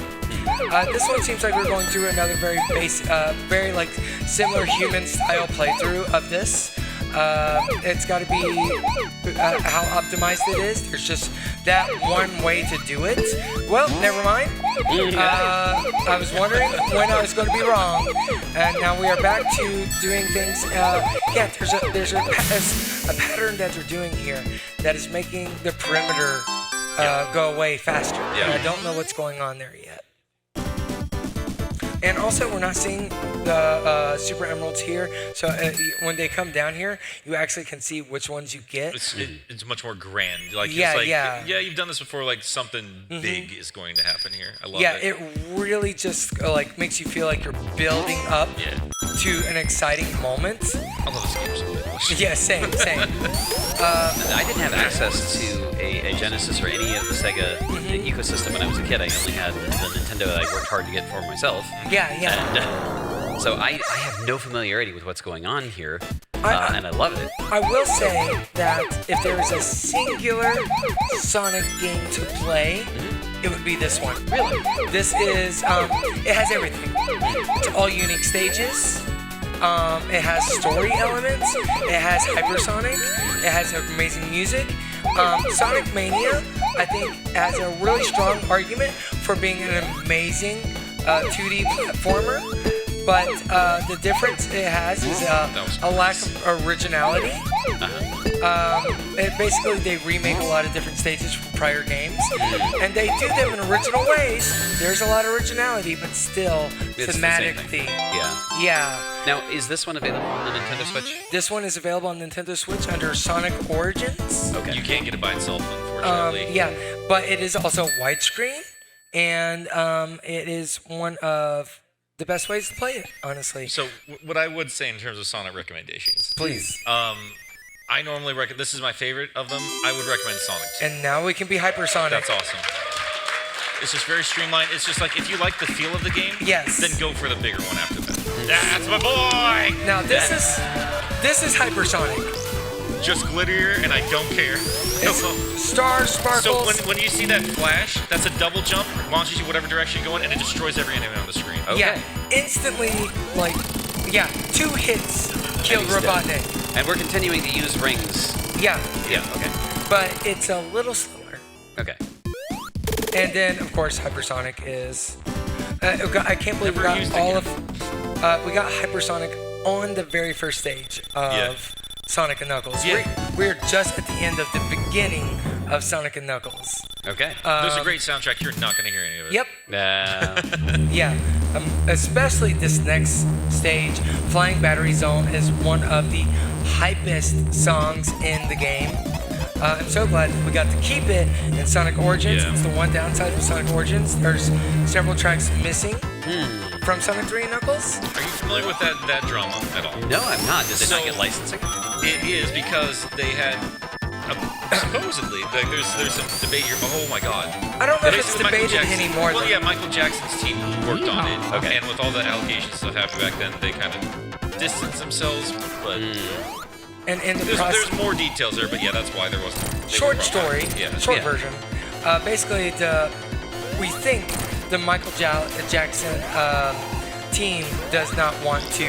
This one seems like we're going through another very very like similar human style playthrough of this. It's got to be how optimized it is. There's just that one way to do it. Well, never mind. I was wondering when I was going to be wrong, and now we are back to doing things. Yeah, there's a pattern that they're doing here that is making the perimeter go away faster. And I don't know what's going on there yet. And also, we're not seeing the Super Emeralds here, so when they come down here, you actually can see which ones you get. It's much more grand. Like, Yeah, it's like, yeah. you've done this before. Like something big is going to happen here. I love it. Yeah, it really just like makes you feel like you're building up to an exciting moment. I love this game so much. Yeah, same. I didn't have access to a Genesis or any of the Sega ecosystem when I was a kid. I only had the Nintendo that I worked hard to get for myself. Yeah. And, so I have no familiarity with what's going on here, and I love it. I will say that if there is a singular Sonic game to play, it would be this one. Really? This is, it has everything. It's all unique stages. It has story elements. It has hypersonic. It has amazing music. Sonic Mania, I think, has a really strong argument for being an amazing 2D platformer. But the difference it has is a lack of originality. Basically, they remake a lot of different stages from prior games, and they do them in original ways. There's a lot of originality, but still It's thematic the same thing. theme. Yeah. Yeah. Now, is this one available on the Nintendo Switch? This one is available on Nintendo Switch under Sonic Origins. Okay. You can't get it by itself, unfortunately. Yeah, but it is also widescreen, and it is one of the best ways to play it, honestly. So what I would say in terms of Sonic recommendations, Please. I normally recommend. This is my favorite of them. I would recommend Sonic 2. And now we can be hypersonic. That's awesome. It's just very streamlined. It's just like if you like the feel of the game, Yes. then go for the bigger one after that. That's my boy. Now this is hypersonic. Just glitterier, and I don't care. It's stars, sparkles. So when you see that flash, that's a double jump, launches you whatever direction you're going, and it destroys every enemy on the screen. Okay. Yeah, instantly, like, 2 hits killed Enemy's dead. Robotnik. And we're continuing to use rings. Yeah, Yeah. Okay. but it's a little slower. Okay. And then, of course, hypersonic is. I can't believe Never we used got it all yet. of. We got hypersonic on the very first stage of Sonic and Knuckles. Yeah. We're just at the end of the beginning of Sonic and Knuckles. Okay. There's a great soundtrack. You're not going to hear any of it. Yep. Yeah. Especially this next stage, Flying Battery Zone is one of the hypest songs in the game. I'm so glad we got to keep it in Sonic Origins. Yeah. It's the one downside with Sonic Origins. There's several tracks missing from Sonic 3 and Knuckles. Are you familiar with that drama at all? No, I'm not. Did they not So- get licensing? It is because they had supposedly there's some debate here. Oh my God! I don't know if it's Basically, Michael debated Jackson- anymore. Well, though. yeah, Michael Jackson's team worked on it, Okay. and with all the allegations stuff happening back then, they kind of distanced themselves. But And in the there's process, more details there. But yeah, that's why there wasn't. they short were brought back. story, Yeah. short Yeah. version. Basically, we think the Michael Jackson team does not want to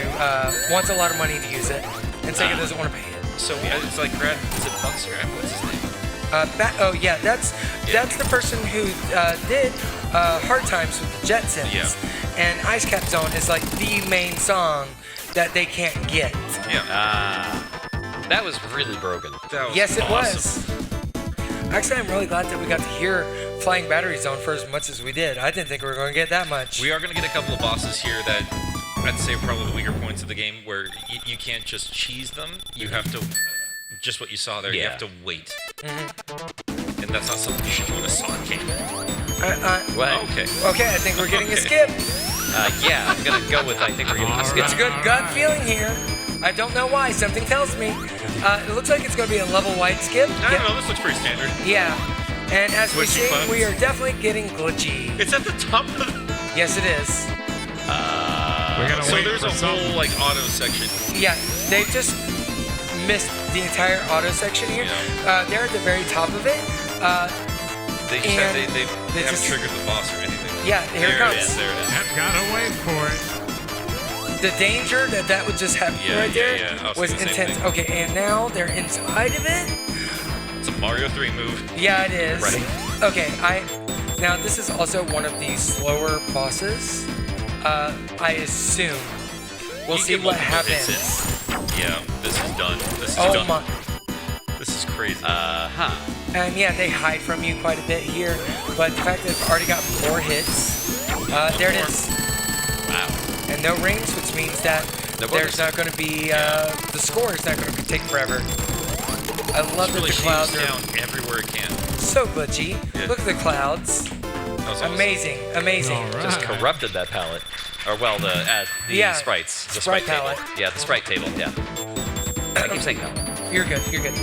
wants a lot of money to use it, and Sega doesn't want to pay it. So yeah, it's like Brad. Is it Buckstrap? What's his name? That's the person who did Hard Times with the Jetsons. Yeah. And Ice Cap Zone is like the main song that they can't get. Yeah. That was really broken. That was Yes, it awesome. was. Actually, I'm really glad that we got to hear Flying Battery Zone for as much as we did. I didn't think we were going to get that much. We are going to get a couple of bosses here that I'd say are probably the weaker points of the game, where you can't just cheese them. You have to, just what you saw there, you Yeah. have to wait. And that's not something you should do in a Sonic game. What? Okay. Okay, I think we're getting a Okay. skip. Yeah, I'm gonna go with I think we're getting a skip. It's a good gut feeling here. I don't know why. Something tells me. It looks like it's going to be a level wide skip. I don't know, this looks pretty standard. Yeah. And as we Glitchy see, clouds. we are definitely getting glitchy. It's at the top of the... Yes, it is. We gotta So wait there's for a something. whole like auto section. Yeah, they just missed the entire auto section here. They're at the very top of it. They just And they they haven't just- triggered the boss or anything. Yeah, here it There comes. it is. There it is. Yep, gotta wait for it. The danger that would just happen Yeah, right yeah, there yeah. I was was thinking the same intense. thing. Okay, and now they're inside of it. It's a Mario 3 move. Yeah, it is. Right. Okay, now this is also one of the slower bosses. I assume we'll You see get what multiple hits happens. in. Yeah, this is done. This is Oh done. my! This is crazy. And yeah, they hide from you quite a bit here, but the fact that they've already got 4 hits, there it is. Wow. And no rings, which means that No there's bonus. not going to be the score is not going to take forever. I love It that really the clouds shoots are down everywhere it can. so glitchy. Yeah. Look at the clouds. That was awesome. Amazing, amazing. All right. Just corrupted that palette. Or, well, the Yeah, sprites. The sprite sprite palette. table. Yeah, the sprite table, yeah. I keep saying that. You're good. You're good.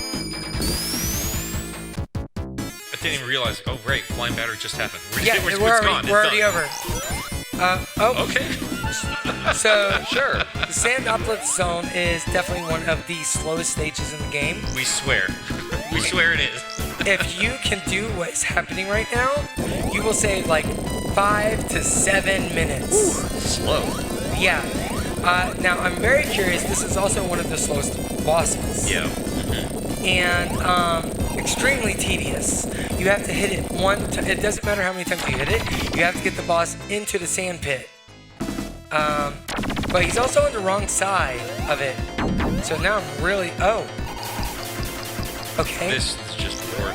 I didn't even realize. Oh, right. Flying battery just happened. Yeah, it's we're already, gone. It's we're already done. over. Okay. So Sure. the Sandoplet Zone is definitely one of the slowest stages in the game. We swear. We swear it is. If you can do what is happening right now, you will save like 5 to 7 minutes. Slow. Yeah. Now I'm very curious. This is also one of the slowest bosses. Yeah. And extremely tedious. You have to hit it it doesn't matter how many times you hit it. You have to get the boss into the sand pit. But he's also on the wrong side of it. So now I'm really okay. This is just bored.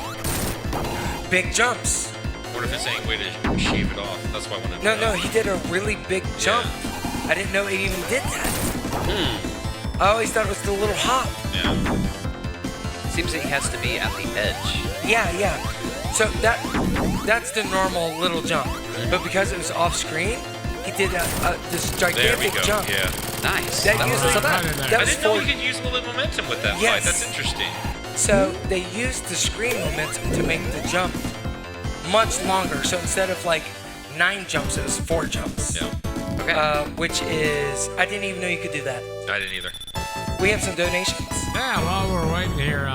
Big jumps. What if it's any way to shave it off? That's why I wanted to No, he did a really big jump. I didn't know it even did that. I always thought it was the little hop. Yeah. Seems that he has to be at the edge. Yeah. So that's the normal little jump. But because it was off screen, he did this There we gigantic go. jump. Yeah. Nice. That All uses right, that, right in there. that I was didn't know for, we could use a little momentum with that Yes. fight. That's interesting. so they used the screen momentum to make the jump much longer. So instead of like 9 jumps, it was 4 jumps. Yeah. Okay. Which is, I didn't even know you could do that. I didn't either. We have some donations. Yeah, while we're waiting here,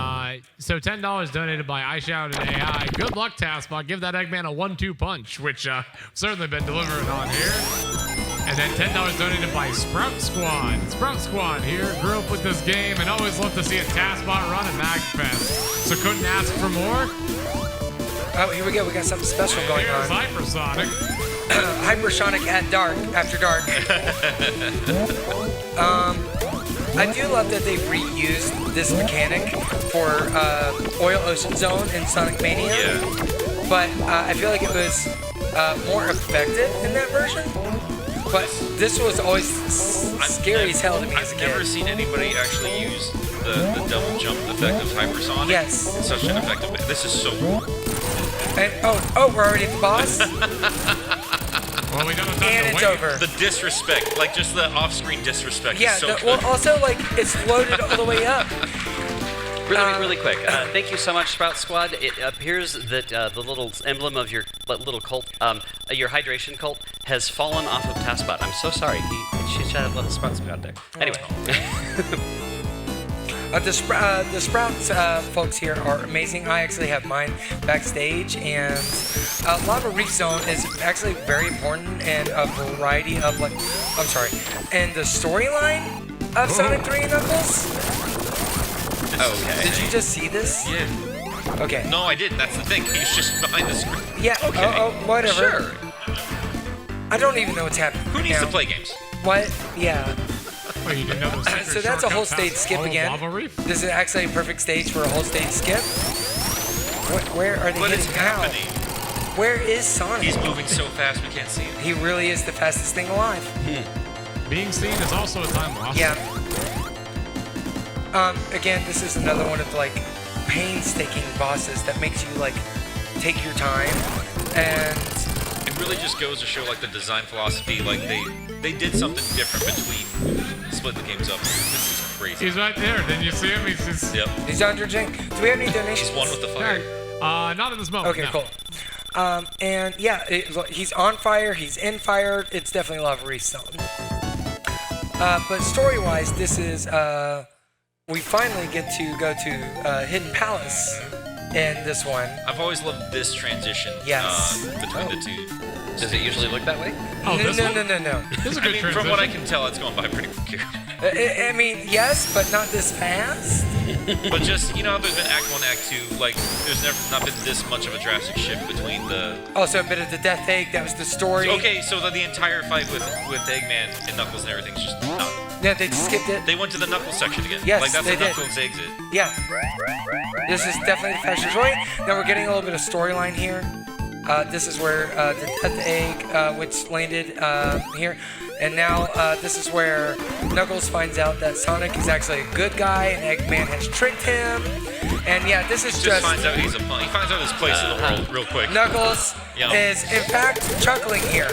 so $10 donated by I Shouted AI. Good luck, TASBot. Give that Eggman a 1-2 punch, which certainly been delivering on here. And then $10 donated by Sprout Squad. Sprout Squad here grew up with this game and always loved to see a TASBot run at MAGFest. So couldn't ask for more. Oh, here we go. We got something special going Here's on. Hypersonic. Hypersonic at dark, after dark. I do love that they reused this mechanic for Oil Ocean Zone in Sonic Mania. Yeah. But I feel like it was more effective in that version. But this was always scary as hell to me as a I've kid. never seen anybody actually use the double jump effect of hypersonic. Yes. In such an effective way. This is so cool. And, oh, we're already at the boss? Well, we don't have time And to it's wait. over. The disrespect, like just the off-screen disrespect Yeah, is so the, good. well, also, like, it's loaded all the way up. Really quick. Thank you so much, Sprout Squad. It appears that the little emblem of your little cult, your hydration cult, has fallen off of TASBot. I'm so sorry. She should have let the Sprout Squad there. Anyway. The Sprouts folks here are amazing. I actually have mine backstage, and Lava Reef Zone is actually very important in a variety of, like, and the storyline of Sonic 3 and Knuckles. Okay. Did you just see this? Yeah. Okay. No, I didn't. That's the thing. He's just behind the screen. Yeah. Okay. Oh, whatever. Sure. I don't even know what's happening. Who needs now. to play games? What? Yeah. Oh, you didn't know those secret So that's a whole shortcuts stage past skip all of again. Lava Reef? This is actually a perfect stage for a whole stage skip. Where are they What is hitting now? happening? Where is Sonic? He's moving so fast we can't see him. He really is the fastest thing alive. Being seen is also a time loss. Yeah. Again, this is another one of like painstaking bosses that makes you like take your time, and It really just goes to show like the design philosophy. Like they did something different between splitting the games up. This is crazy. He's right there. Didn't you see him? He's just... Yep. he's under drink. Do we have any donations? He's one with the fire. Not at this moment. Okay, no. cool. And yeah, he's on fire. He's in fire. It's definitely a lot of Reese song. But story-wise, this is we finally get to go to Hidden Palace in this one. I've always loved this transition Yes. between the two. Does it usually look that way? Oh, no, this no, one? no, no, no. This is a I good mean, transition. from what I can tell, it's going by pretty quick. I mean, yes, but not this fast. But just, you know, there's been Act 1, Act 2, like, there's never not been this much of a drastic shift between the... Also, a bit of the Death Egg. That was the story. Okay, so the entire fight with Eggman and Knuckles and everything's just not... No, they just skipped it. They went to the Knuckles section again. Yes, like, that's they the did. Knuckles exit. Yeah. This is definitely the fastest story. Now we're getting a little bit of storyline here. This is where the Death Egg, which landed here. And now this is where Knuckles finds out that Sonic is actually a good guy and Eggman has tricked him. And yeah, this is Just finds out he's a punk. He finds out his place in the world real quick. Knuckles Yeah. is in fact chuckling here.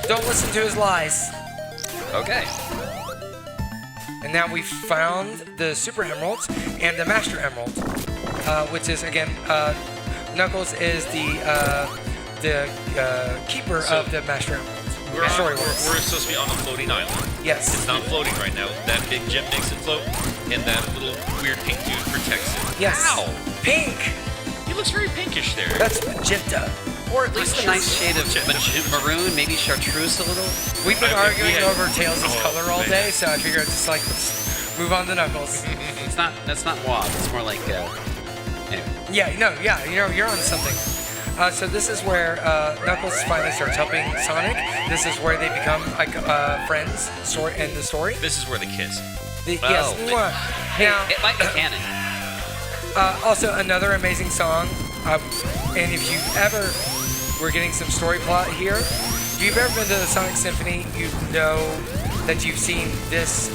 Don't listen to his lies. Okay. And now we found the Super Emeralds and the Master Emerald, which is again Knuckles is the keeper of the Master Emerald. We're Story-wise. supposed to be on a floating island. Yes. It's not floating right now. That big gem makes it float, and that little weird pink dude protects it. Yes. Ow! Pink. He looks very pinkish there. That's magenta. Or at least a nice shade of maroon, maybe chartreuse a little. We've been I think arguing we had- over Tails' Oh, color all man. day, so I figured just like let's move on to Knuckles. That's not mauve. It's more like anyway. Yeah, no, yeah, you're on something. So this is where Knuckles finally starts helping Sonic. This is where they become like friends. In the story. This is where they kiss. Yes. Oh, mwah. Now, It might be canon. also another amazing song. And if you ever, we're getting some story plot here. If you've ever been to the Sonic Symphony, you know that you've seen this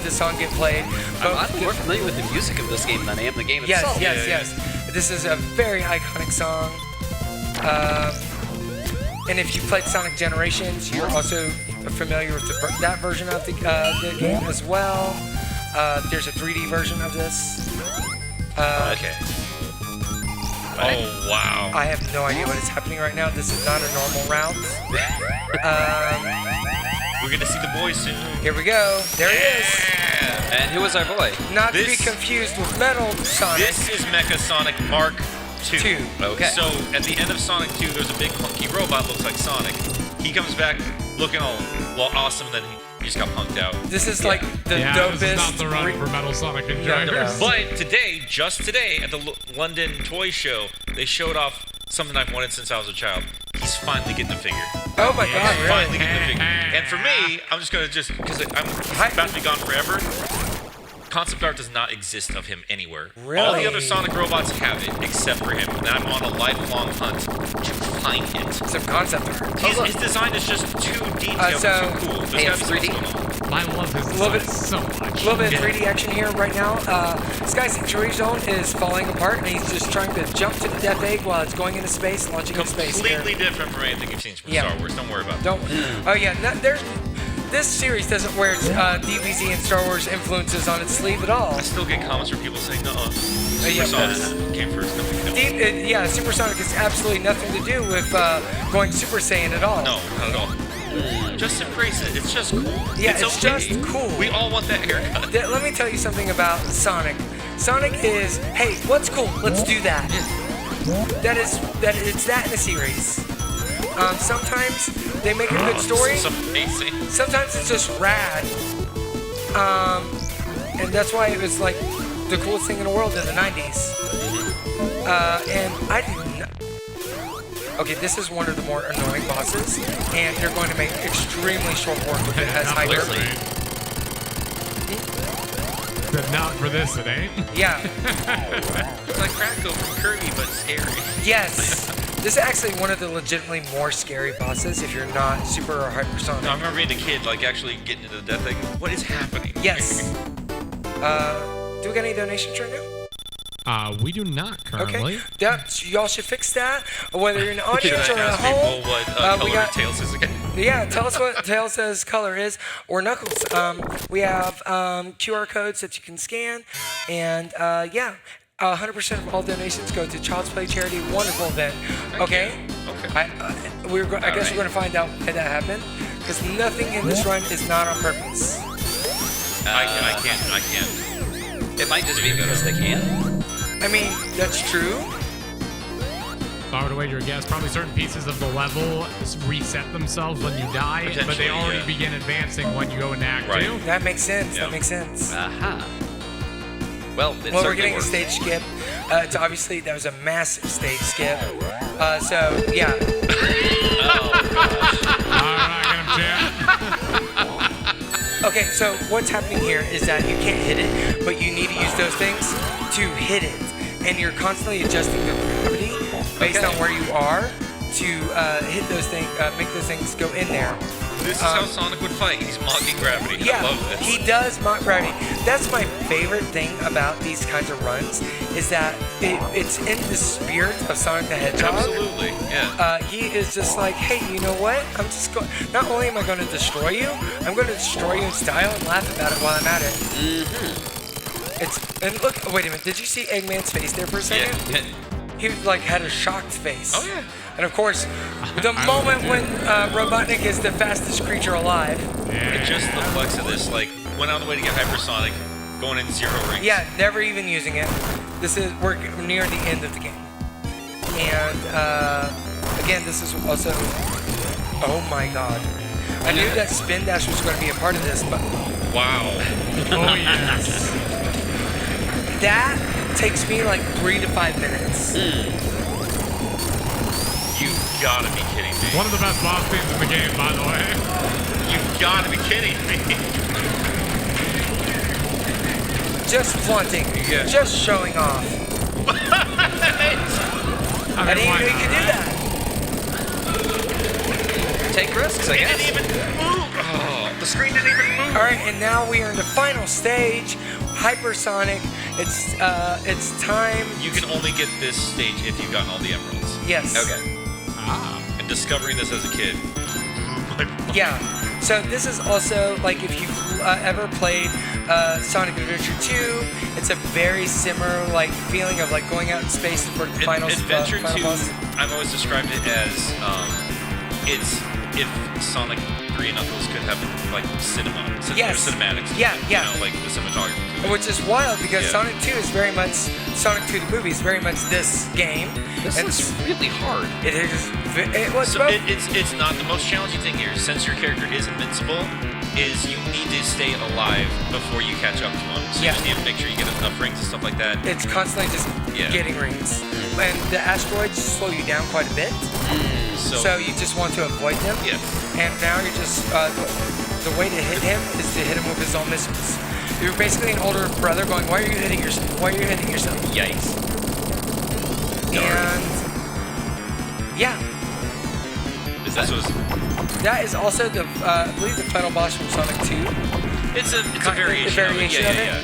this song get played. I'm more familiar with the music of this game than I am the game Yes, itself. yes. This is a very iconic song. And if you played Sonic Generations, you're also familiar with that version of the game as well. There's a 3D version of this. Okay. Oh, wow. I have no idea what is happening right now. This is not a normal route. We're going to see the boy soon. Here we go. There he is. Yeah. And who was our boy? Not to be This- confused with Metal Sonic. This is Mecha Sonic Mark II. Two. Okay. So at the end of Sonic 2, there's a big hunky robot looks like Sonic. He comes back looking all awesome, then he just got punked out. This is like the Yeah, dopest. this is not the run for Metal Sonic enjoyers. no. But today, just today, at the London Toy Show, they showed off something I've wanted since I was a child. He's finally getting a figure. Oh my He's God! finally Really? getting a figure. And for me, I'm just gonna because I'm about to be gone forever. Concept art does not exist of him anywhere. All Really? the other Sonic robots have it, except for him. And I'm on a lifelong hunt to find it. Some concept art. His design is just too detailed, so- too cool. There's Hey, gotta it's be something 3D? going on. I love his Love design it. so much. A little bit of 3D action here right now. Sky Sanctuary Zone is falling apart, and he's just trying to jump to the Death Egg while it's going into space, launching into space. here. Completely different from anything you've seen from Yeah. Star Wars. Don't worry about it. Don't. Oh yeah. This series doesn't wear DBZ and Star Wars influences on its sleeve at all. I still get comments from people saying, yeah, Super Sonic came first. No. Yeah, Super Sonic has absolutely nothing to do with going Super Saiyan at all. No, not at all. Just embrace it. It's just cool. Yeah, it's okay. just cool. We all want that haircut. Let me tell you something about Sonic. Sonic is, hey, what's cool? Let's do that. It's that in a series. Sometimes they make a good story. This is amazing. Sometimes it's just rad. And that's why it was like the coolest thing in the world in the 90s. And I didn't. Okay, this is one of the more annoying bosses, and they're going to make extremely short work with it as Hyper. Clearly. But not for this, it ain't. Yeah. It's like Crackle from Kirby, but scary. Yes. This is actually one of the legitimately more scary bosses if you're not super or hypersonic. No, I remember being a kid, like actually getting into the death thing. What is happening? Yes. Do we got any donations right now? We do not currently. Okay. Yeah, y'all should fix that. Whether you're in the Should audience or I at ask home. people what we color got- Tails is again? Yeah, tell us what Tails' color is, or Knuckles. We have QR codes that you can scan, and yeah, 100% of all donations go to Child's Play charity. Wonderful event. Okay. Okay. I guess we're going to find out why that happened, because nothing in this run is not on purpose. I can't. It might just be because they can. I mean, that's true. If I were to wager a guess, probably certain pieces of the level reset themselves when you die, but they Potentially, already yeah. begin advancing when you go into Act 2. That makes sense. Yeah. That makes sense. Aha. Well, it Well, we're certainly getting a works. stage skip. It's obviously, that was a massive stage skip. So, yeah. All right, get him, champ. Okay, so what's happening here is that you can't hit it, but you need to use those things to hit it. And you're constantly adjusting the gravity based on where you are to hit those things, make those things go in there. This is how Sonic would fight. He's mocking gravity. Yeah, I love this. he does mock gravity. That's my favorite thing about these kinds of runs, is that it's in the spirit of Sonic the Hedgehog. Absolutely, yeah. He is just like, hey, you know what? I'm just going. Not only am I going to destroy you, I'm going to destroy you in style and laugh about it while I'm at it. Mm-hmm. And look, wait a minute. Did you see Eggman's face there for a second? Yeah. He like had a shocked face. Oh, yeah. And of course, the moment when Robotnik is the fastest creature alive. And just the flex of this, like, went out of the way to get hypersonic, going in 0 rings. Yeah, never even using it. We're near the end of the game. And again, this is also, oh my god. I knew that Spin Dash was going to be a part of this, but Wow. Oh, yes. that takes me like 3 to 5 minutes. You've got to be kidding me. One of the best boss themes in the game, by the way. You've got to be kidding me. Just flaunting. Yeah. Just showing off. I I didn't why even know you not? could do that. Take risks, I It guess. didn't even move. Oh, the screen didn't even move. All right, and now we are in the final stage, Hypersonic. It's time. You can only get this stage if you've gotten all the emeralds. Yes. Okay. Ah. And discovering this as a kid. Yeah. So this is also like if you've ever played Sonic Adventure 2, it's a very similar like feeling of like going out in space for the final Adventure 2, final boss. I've always described it as it's if Sonic 3 and Knuckles could have like Yes. cinematics. Yeah, yeah. You know, like the cinematography. to it. Which is wild because Yeah. Sonic 2 is very much Sonic 2 the movie is very much this game. This and is really hard. it is. It was So it's not the most challenging thing here, since your character is invincible, is you need to stay alive before you catch up to him. So Yeah. you just need to make sure you get enough rings and stuff like that. It's constantly just Yeah. getting rings, and the asteroids slow you down quite a bit. So you just want to avoid them. Yeah. And now you're just the way to hit him is to hit him with his own missiles. You're basically an older brother going, "Why are you hitting yourself? Why are you hitting yourself?" Yikes. And yeah, This was that is also the I believe the final boss from Sonic 2. it's a Kind of variation, the variation of of it. it. Yeah.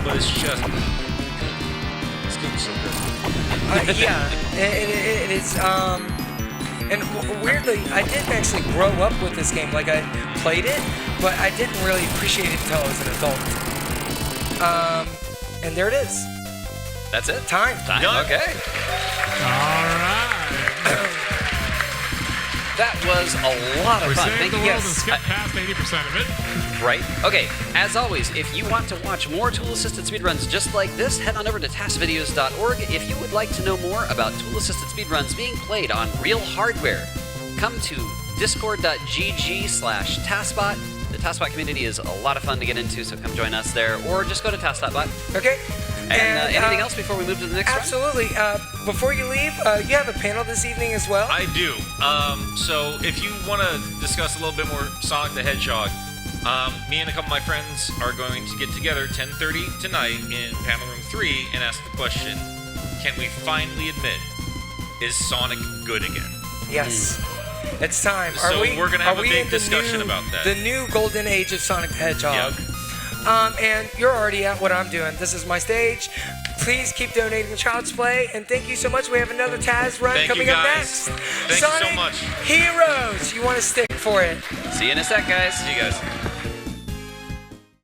But it's just it's getting so good. Yeah, it is. And weirdly, I didn't actually grow up with this game. Like I played it, but I didn't really appreciate it until I was an adult. And there it is. That's it? Time. Done. Okay. All right. That was a lot of We fun. saved Thank the you. world and Yes. skipped past 80% of it. Right. Okay, as always, if you want to watch more tool-assisted speedruns just like this, head on over to TASBvideos.org. If you would like to know more about tool-assisted speedruns being played on real hardware, come to discord.gg/TASBot. The TASBot community is a lot of fun to get into, so come join us there, or just go to TAS.bot. Okay. And anything else before we move to the next round? Absolutely. Before you leave, you have a panel this evening as well. I do. So if you want to discuss a little bit more Sonic the Hedgehog, me and a couple of my friends are going to get together 10:30 tonight in panel room 3 and ask the question, can we finally admit, is Sonic good again? Yes. It's time. So we're gonna have a big in the discussion new- about that. The new golden age of Sonic the Hedgehog. Yep. And you're already at what I'm doing. This is my stage. Please keep donating to Child's Play, and thank you so much. We have another Taz run Thank you, coming up guys. next. Thank you so Sonic much. Heroes. You want to stick for it. See you in a sec, guys. See you guys.